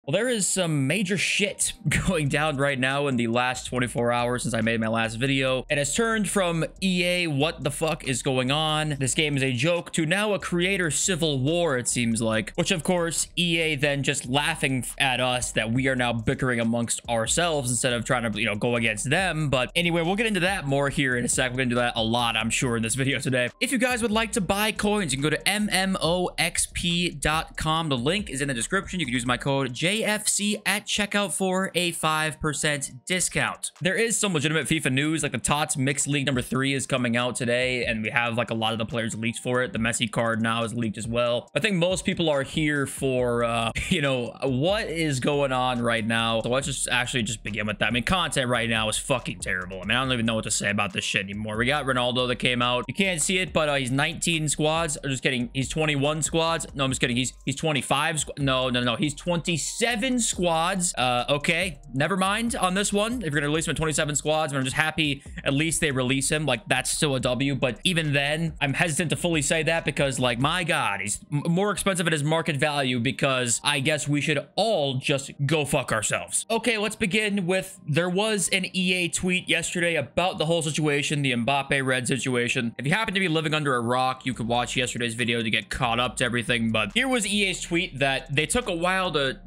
Well, there is some major shit going down right now in the last 24 hours since I made my last video. It has turned from EA, what the fuck is going on? This game is a joke, to now a creator civil war, it seems like. Which, of course, EA then just laughing at us that we are now bickering amongst ourselves instead of trying to, go against them. But anyway, we'll get into that more here in a sec. We're gonna do that a lot, I'm sure, in this video today. If you guys would like to buy coins, you can go to mmoxp.com. The link is in the description. You can use my code JFC at checkout for a 5% discount. There is some legitimate FIFA news, like the TOTS Mixed League number 3 is coming out today, and we have like a lot of the players leaked for it. The Messi card now is leaked as well. I think most people are here for, what is going on right now. So let's just begin with that. I mean, content right now is fucking terrible. I mean, I don't even know what to say about this shit anymore. We got Ronaldo that came out. You can't see it, but he's 19 squads. I'm just kidding. He's 21 squads. No, I'm just kidding. He's 25. No. He's 27 squads. Okay, never mind on this one. If you're gonna release him in 27 squads, I'm just happy at least they release him. Like, that's still a W. But even then, I'm hesitant to fully say that because, like, my God, he's more expensive at his market value because I guess we should all just go fuck ourselves. Okay, let's begin with, there was an EA tweet yesterday about the whole situation, the Mbappe red situation. If you happen to be living under a rock, you could watch yesterday's video to get caught up to everything. But here was EA's tweet that they took a while to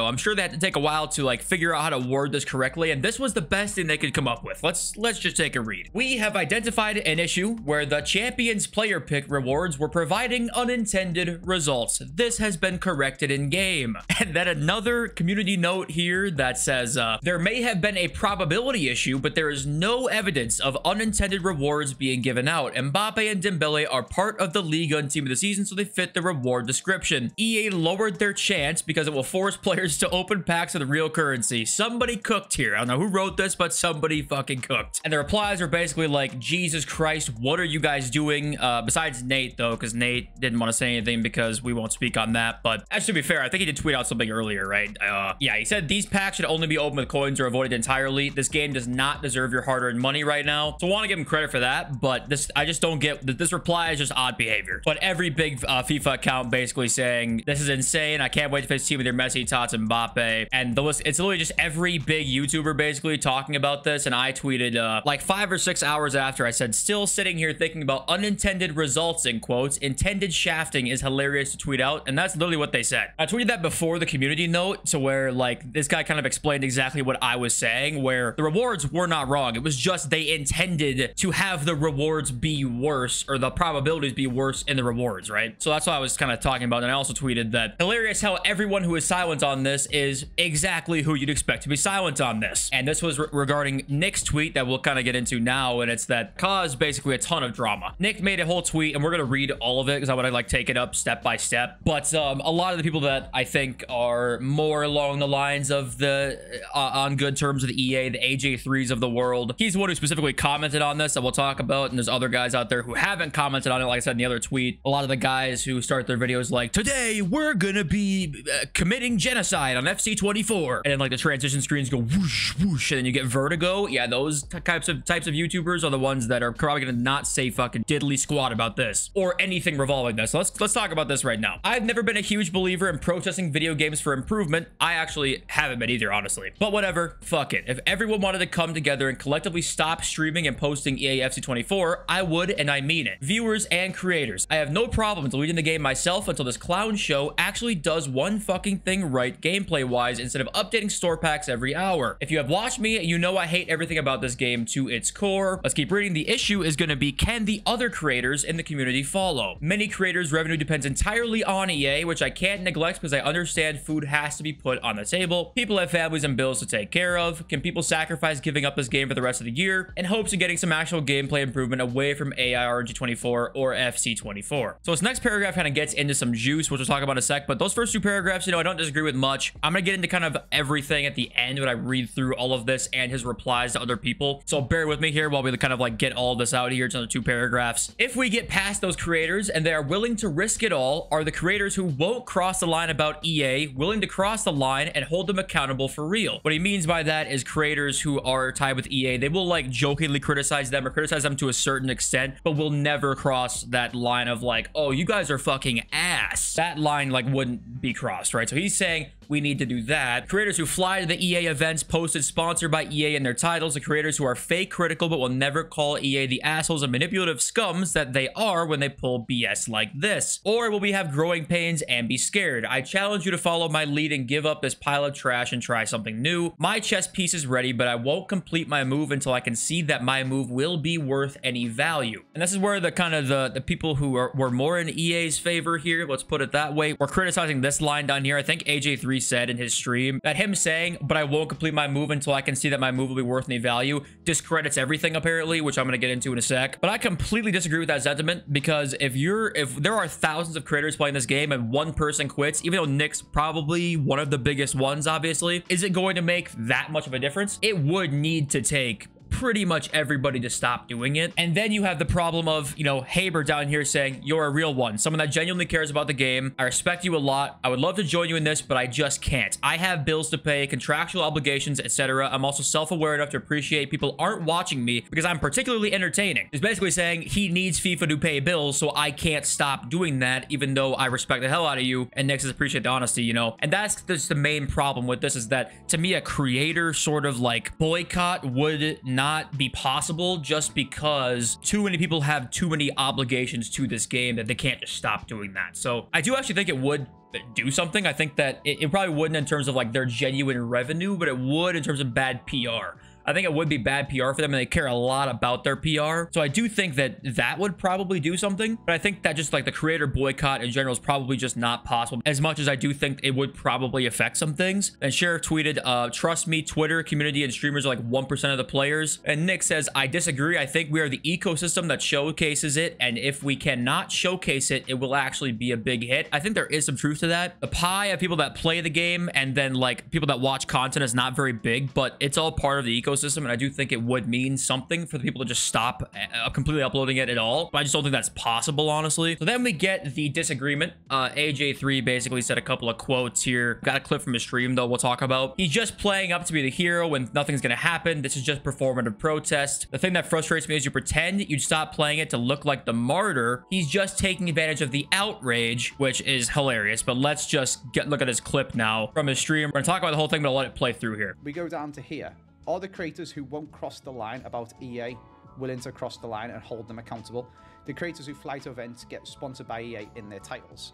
I'm sure they had to take a while to like figure out how to word this correctly. And this was the best thing they could come up with. Let's just take a read. We have identified an issue where the champions player pick rewards were providing unintended results. This has been corrected in game. And then another community note here that says, there may have been a probability issue, but there is no evidence of unintended rewards being given out. Mbappe and Dembele are part of the Liga and team of the season, so they fit the reward description. EA lowered their chance because it will force players to open packs with real currency. Somebody cooked here. I don't know who wrote this, but somebody fucking cooked. And the replies are basically like, Jesus Christ, what are you guys doing? Besides Nate, though, because Nate didn't want to say anything because we won't speak on that. But actually, to be fair, I think he did tweet out something earlier, right? Yeah, he said these packs should only be opened with coins or avoided entirely. This game does not deserve your hard-earned money right now. So I want to give him credit for that, but I just don't get that. This reply is just odd behavior. But every big FIFA account basically saying, this is insane. I can't wait to face team with your Messi, Tots, and Mbappe. And the list, it's literally just every big YouTuber basically talking about this. And I tweeted like 5 or 6 hours after, I said, still sitting here thinking about unintended results, in quotes. Intended shafting is hilarious to tweet out. And that's literally what they said. I tweeted that before the community note, to where like this guy kind of explained exactly what I was saying, where the rewards were not wrong. It was just they intended to have the rewards be worse, or the probabilities be worse in the rewards, right? So that's what I was kind of talking about. And I also tweeted that hilarious how everyone who is silent on this is exactly who you'd expect to be silent on this. And this was regarding Nick's tweet that we'll kind of get into now, and it's that caused basically a ton of drama. Nick made a whole tweet, and we're gonna read all of it because I want to like take it up step by step. But a lot of the people that I think are more along the lines of the on good terms with EA, the AJ3s of the world, he's the one who specifically commented on this that we'll talk about. And there's other guys out there who haven't commented on it, like I said in the other tweet. A lot of the guys who start their videos like, today we're gonna be committing genocide on FC24, and then like the transition screens go whoosh whoosh, and then you get vertigo. Yeah, those types of YouTubers are the ones that are probably gonna not say fucking diddly squat about this or anything revolving this. So let's talk about this right now. I've never been a huge believer in protesting video games for improvement. I actually haven't been either, honestly. But whatever, fuck it. If everyone wanted to come together and collectively stop streaming and posting eafc24, I would, and I mean it. Viewers and creators, I have no problem deleting the game myself until this clown show actually does one fucking thing right gameplay-wise instead of updating store packs every hour. If you have watched me, you know I hate everything about this game to its core. Let's keep reading. The issue is going to be, can the other creators in the community follow? Many creators' revenue depends entirely on EA, which I can't neglect because I understand food has to be put on the table. People have families and bills to take care of. Can people sacrifice giving up this game for the rest of the year in hopes of getting some actual gameplay improvement away from AIRG24 or FC24? So this next paragraph kind of gets into some juice, which we'll talk about in a sec, but those first two paragraphs, I don't disagree with much. I'm gonna get into kind of everything at the end when I read through all of this and his replies to other people. So bear with me here while we kind of like get all this out here to the two paragraphs. If we get past those creators and they are willing to risk it all, are the creators who won't cross the line about EA willing to cross the line and hold them accountable for real? What he means by that is creators who are tied with EA, they will like jokingly criticize them or criticize them to a certain extent, but will never cross that line of like, oh, you guys are fucking ass. That line like wouldn't be crossed, right? So he's saying We need to do that. Creators who fly to the EA events posted sponsored by EA in their titles. The creators who are fake critical but will never call EA the assholes and manipulative scums that they are when they pull BS like this. Or will we have growing pains and be scared? I challenge you to follow my lead and give up this pile of trash and try something new. My chess piece is ready, but I won't complete my move until I can see that my move will be worth any value. And this is where the kind of the people who were more in EA's favor here, let's put it that way, were criticizing this line down here. I think AJ3 said in his stream that him saying, but I won't complete my move until I can see that my move will be worth any value, discredits everything apparently, which I'm going to get into in a sec. But I completely disagree with that sentiment, because if there are thousands of creators playing this game and one person quits, even though Nick's probably one of the biggest ones, obviously, is it going to make that much of a difference? It would need to take pretty much everybody to stop doing it. And then you have the problem of, you know, Haber down here saying, you're a real one, someone that genuinely cares about the game. I respect you a lot. I would love to join you in this, but I just can't. I have bills to pay, contractual obligations, etc. I'm also self-aware enough to appreciate people aren't watching me because I'm particularly entertaining. He's basically saying he needs FIFA to pay bills, so I can't stop doing that, even though I respect the hell out of you. And Nick says, appreciate the honesty, you know. And that's just the main problem with this, is that to me, a creator sort of like boycott would not be possible, just because too many people have too many obligations to this game that they can't just stop doing that. So I do actually think it would do something. I think that it probably wouldn't in terms of like their genuine revenue, but it would in terms of bad PR. I think it would be bad PR for them, and they care a lot about their PR. So I do think that that would probably do something, but I think that just like the creator boycott in general is probably just not possible, as much as I do think it would probably affect some things. And Sheriff tweeted, trust me, Twitter community and streamers are like 1% of the players. And Nick says, I disagree. I think we are the ecosystem that showcases it, and if we cannot showcase it, it will actually be a big hit. I think there is some truth to that. The pie of people that play the game and then like people that watch content is not very big, but it's all part of the ecosystem. And I do think it would mean something for the people to just stop completely uploading it at all, but I just don't think that's possible, honestly. So then we get the disagreement. AJ3 basically said a couple of quotes here. Got a clip from his stream though we'll talk about. He's just playing up to be the hero when nothing's gonna happen. This is just performative protest. The thing that frustrates me is you pretend you'd stop playing it to look like the martyr. He's just taking advantage of the outrage, which is hilarious. But let's just look at his clip now from his stream. We're gonna talk about the whole thing, but I'll let it play through here. We go down to here. Are the creators who won't cross the line about EA willing to cross the line and hold them accountable? The creators who fly to events get sponsored by EA in their titles.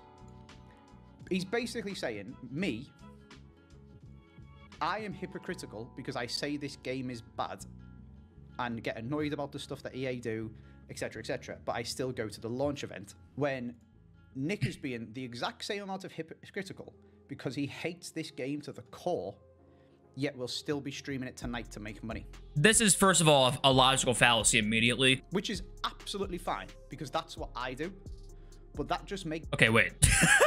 He's basically saying, me, I am hypocritical because I say this game is bad and get annoyed about the stuff that EA do, etc., etc. But I still go to the launch event. When Nick is being the exact same amount of hypocritical because he hates this game to the core, yet we'll still be streaming it tonight to make money. This is, first of all, a logical fallacy immediately. Which is absolutely fine, because that's what I do. But that just makes... Okay, wait.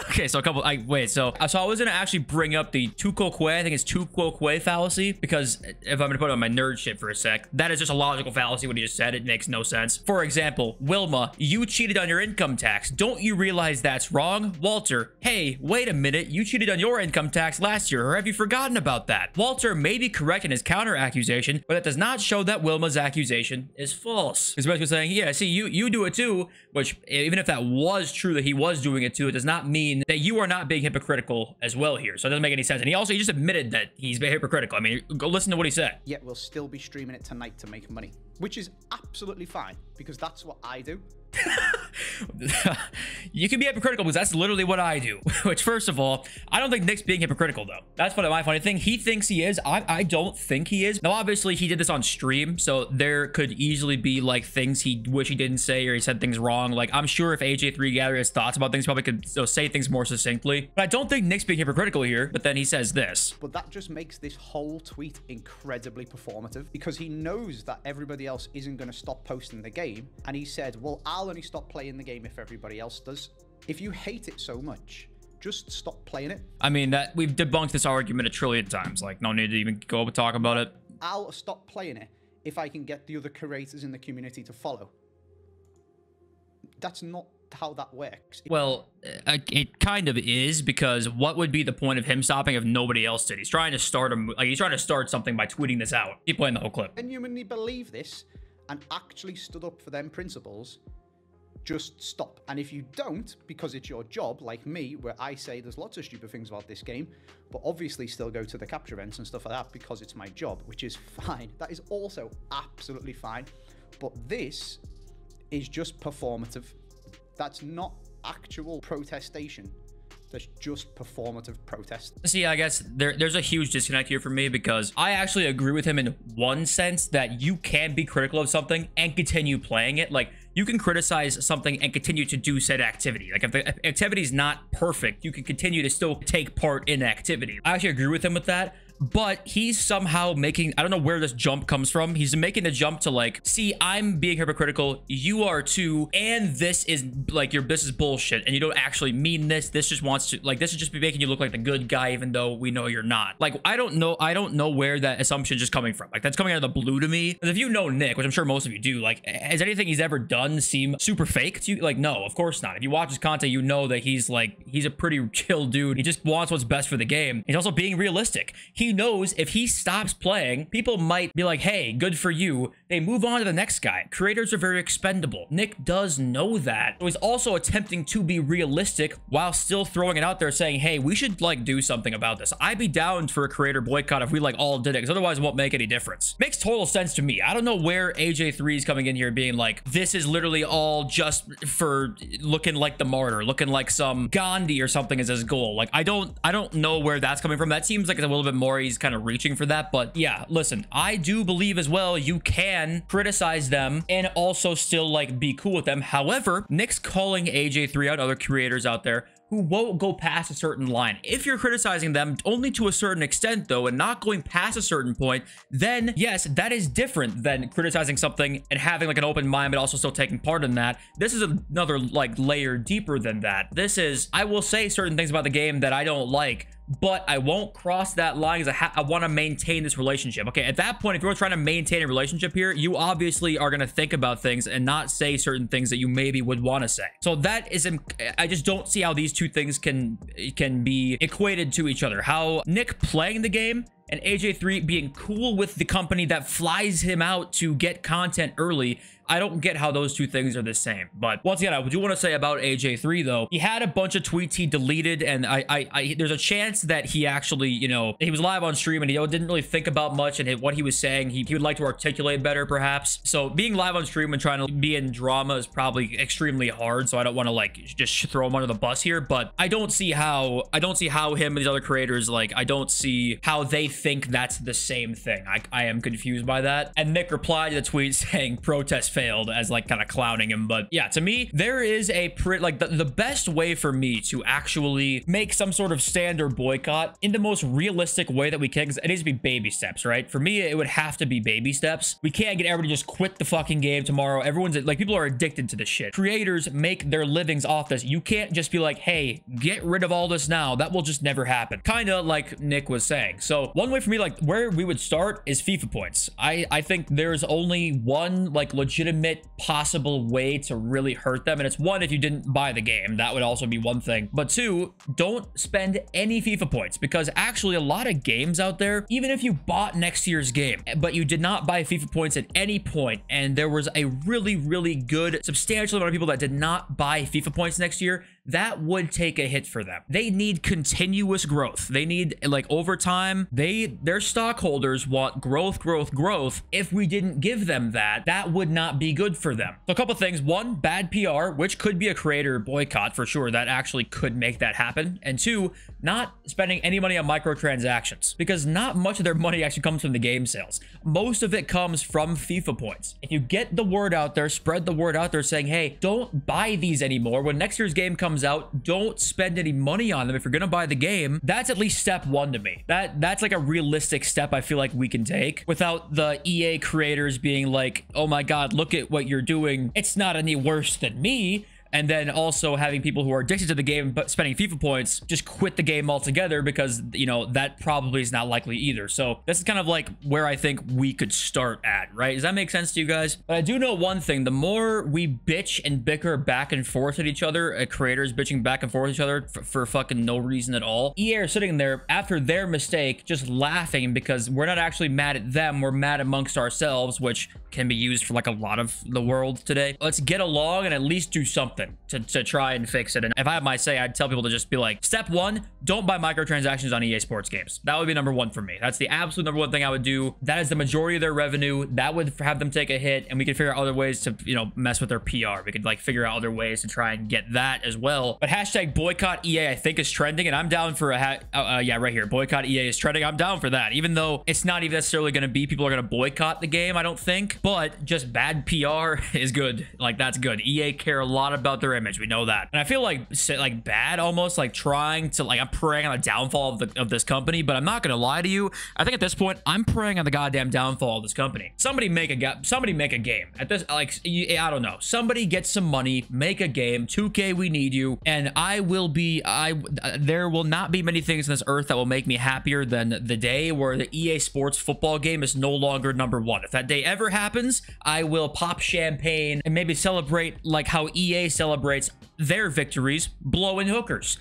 Okay, so so I was gonna actually bring up the tu quoque, I think it's tu quoque fallacy, because if I'm gonna put on my nerd shit for a sec, that is just a logical fallacy. What he just said, it makes no sense. For example, Wilma, you cheated on your income tax. Don't you realize that's wrong? Walter, hey, wait a minute, you cheated on your income tax last year, or have you forgotten about that? Walter may be correct in his counter accusation, but that does not show that Wilma's accusation is false. He's basically saying, yeah, see, you do it too, which even if that was true that he was doing it too, it does not mean that you are not being hypocritical as well here. So it doesn't make any sense. And he just admitted that he's being hypocritical. I mean, go listen to what he said. Yet we'll still be streaming it tonight to make money, which is absolutely fine, because that's what I do. You can be hypocritical because that's literally what I do. Which, first of all, I don't think Nick's being hypocritical though. That's my funny thing. He thinks he is. I don't think he is. Now, obviously, he did this on stream, so there could easily be like things he wish he didn't say, or he said things wrong. Like, I'm sure if AJ3 gathered his thoughts about things, he probably could say things more succinctly. But I don't think Nick's being hypocritical here. But then he says this. But that just makes this whole tweet incredibly performative, because he knows that everybody else isn't going to stop posting the game, and he said, well, I'll only stop playing the game if everybody else does. If you hate it so much, just stop playing it. I mean, that we've debunked this argument a trillion times. Like, no need to even go and talk about it. I'll stop playing it if I can get the other creators in the community to follow. That's not how that works. Well, it kind of is, because what would be the point of him stopping if nobody else did? He's trying to start he's trying to start something by tweeting this out. Keep playing the whole clip. Genuinely believe this and actually stood up for them principles, just stop. And if you don't, because it's your job, like me, where I say there's lots of stupid things about this game, but obviously still go to the capture events and stuff like that because it's my job, which is fine. That is also absolutely fine. But this is just performative. That's not actual protestation. That's just performative protest. See, I guess there's a huge disconnect here for me, because I actually agree with him in one sense that you can be critical of something and continue playing it. Like, you can criticize something and continue to do said activity. Like, if the activity is not perfect, you can continue to still take part in activity. I actually agree with him with that. But he's somehow making, I don't know where this jump comes from. He's making the jump to like, see, I'm being hypocritical, you are too, and this is like, this is bullshit, and you don't actually mean this. This just wants to, like, this is just making you look like the good guy, even though we know you're not. Like, I don't know where that assumption is just coming from. Like, that's coming out of the blue to me. Because if you know Nick, which I'm sure most of you do, like, has anything he's ever done seem super fake to you? Like, no, of course not. If you watch his content, you know that he's a pretty chill dude. He just wants what's best for the game. He's also being realistic. He knows if he stops playing, people might be like, hey, good for you. They move on to the next guy. Creators are very expendable. Nick does know that. So he's also attempting to be realistic while still throwing it out there saying, hey, we should like do something about this. I'd be down for a creator boycott if we like all did it, because otherwise it won't make any difference. Makes total sense to me. I don't know where AJ3 is coming in here being like, this is literally all just for looking like the martyr, looking like some Gandhi or something is his goal. Like, I don't know where that's coming from. That seems like it's a little bit more he's kind of reaching for that. But yeah, listen, I do believe as well you can criticize them and also still like be cool with them. However, Nick's calling AJ3 out, other creators out there who won't go past a certain line. If you're criticizing them only to a certain extent though, and not going past a certain point, then yes, that is different than criticizing something and having like an open mind, but also still taking part in that. This is another like layer deeper than that. This is, I will say certain things about the game that I don't like, but I won't cross that line because I want to maintain this relationship. Okay, at that point, if you're trying to maintain a relationship here, you obviously are going to think about things and not say certain things that you maybe would want to say. So that is, I just don't see how these two things can be equated to each other. How Nick playing the game and AJ3 being cool with the company that flies him out to get content early. I don't get how those two things are the same. But once again, I do want to say about AJ3 though, he had a bunch of tweets he deleted, and there's a chance that he actually, you know, he was live on stream and he didn't really think about much, and what he was saying, he would like to articulate better perhaps. So being live on stream and trying to be in drama is probably extremely hard, so I don't want to like just throw him under the bus here. But I don't see how him and these other creators, like, I don't see how they think that's the same thing. I am confused by that. And Nick replied to the tweet saying protest failed, as like kind of clowning him. But yeah, to me, there is a like the best way for me to actually make some sort of stand or boycott in the most realistic way that we can, because it needs to be baby steps, right? For me, it would have to be baby steps. We can't get everybody to just quit the fucking game tomorrow. Everyone's like, people are addicted to this shit. Creators make their livings off this. You can't just be like, hey, get rid of all this now. That will just never happen. Kind of like Nick was saying. So one way for me, like where we would start is FIFA points. I think there's only one like legitimate possible way to really hurt them, and it's one, if you didn't buy the game, that would also be one thing. But two, don't spend any FIFA points, because actually a lot of games out there, even if you bought next year's game but you did not buy FIFA points at any point, and there was a really good substantial amount of people that did not buy FIFA points next year, that would take a hit for them. They need continuous growth. They need, like, over time, their stockholders want growth. If we didn't give them that, that would not be good for them. So a couple things. One, bad PR, which could be a creator boycott for sure. That actually could make that happen. And two, not spending any money on microtransactions, because not much of their money actually comes from the game sales. Most of it comes from FIFA points. If you get the word out there, spread the word out there saying, hey, don't buy these anymore. When next year's game comes out, don't spend any money on them if you're gonna buy the game. That's at least step one to me. That's like a realistic step I feel like we can take without the EA creators being like, oh my god, look at what you're doing, it's not any worse than me. and then also having people who are addicted to the game but spending FIFA points just quit the game altogether, because, you know, that probably is not likely either. So this is kind of like where I think we could start at, right? Does that make sense to you guys? But I do know one thing: the more we bitch and bicker back and forth at each other, creators bitching back and forth at each other for fucking no reason at all, EA are sitting there after their mistake just laughing because we're not actually mad at them, we're mad amongst ourselves, which can be used for like a lot of the world today. Let's get along and at least do something to try and fix it. And if I have my say, I'd tell people to just be like, step one, don't buy microtransactions on EA Sports games. That would be number one for me. That's the absolute number one thing I would do. That is the majority of their revenue. That would have them take a hit, and we could figure out other ways to, you know, mess with their PR. We could like figure out other ways to try and get that as well. But hashtag boycott EA I think is trending, and I'm down for a yeah, right here, boycott EA is trending. I'm down for that, even though it's not even necessarily going to be people are going to boycott the game, I don't think, but just bad PR is good. Like, that's good. EA care a lot about their image, we know that. And I feel like bad, almost like trying to, like, I'm preying on the downfall of this company, but I'm not gonna lie to you, I think at this point I'm preying on the goddamn downfall of this company. Somebody make a game at this, like, I don't know, somebody get some money, make a game. 2K, we need you. And there will not be many things on this earth that will make me happier than the day where the EA Sports football game is no longer number one. If that day ever happens, I will pop champagne and maybe celebrate like how EA celebrates their victories, blowing hookers.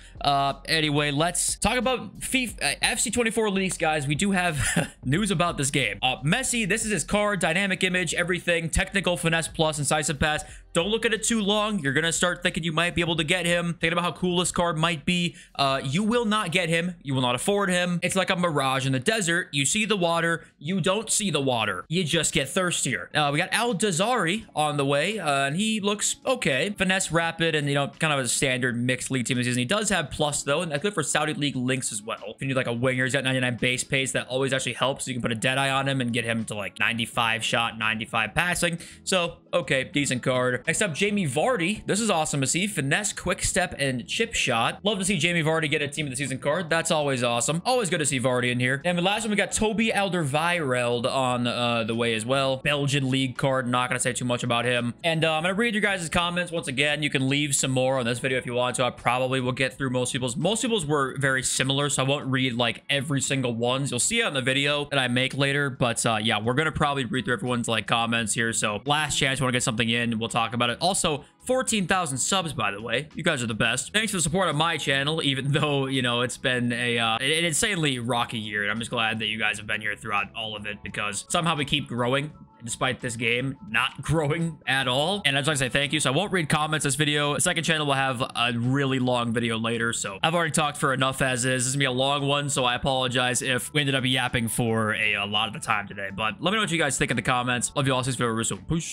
Anyway, let's talk about FIFA FC 24 leaks, guys. We do have news about this game. Messi, this is his card, dynamic image, everything, technical, finesse plus, incisive pass. Don't look at it too long. You're gonna start thinking you might be able to get him, thinking about how cool this card might be. You will not get him. You will not afford him. It's like a mirage in the desert. You see the water, you don't see the water. You just get thirstier. We got Al Dazari on the way, and he looks okay. Finesse, rapid, and, you know, kind of a standard mixed league team this season. He does have plus, though, and that's good for Saudi League links as well. If you need like a winger, he's got 99 base pace. That always actually helps. So you can put a Deadeye on him and get him to like 95 shot, 95 passing. So, okay, decent card. Next up, Jamie Vardy. This is awesome to see. Finesse, quick step, and chip shot. Love to see Jamie Vardy get a team of the season card. That's always awesome. Always good to see Vardy in here. And the last one, we got Toby Alderweireld on the way as well. Belgian league card. Not going to say too much about him. And I'm going to read your guys' comments. Once again, you can leave some more on this video if you want to. I probably will get through most people's. Most people's were very similar, so I won't read like every single ones. You'll see it on the video that I make later. But yeah, we're going to probably read through everyone's like comments here. So last chance, you want to get something in, we'll talk about it. Also, 14,000 subs, by the way. You guys are the best. Thanks for the support on my channel, even though, you know, it's been an insanely rocky year. And I'm just glad that you guys have been here throughout all of it, because somehow we keep growing despite this game not growing at all. And I just like to say thank you. So I won't read comments this video. The second channel will have a really long video later. So I've already talked for enough as is. This is gonna be a long one, so I apologize if we ended up yapping for a lot of the time today. But let me know what you guys think in the comments. Love you all. See you soon. Push.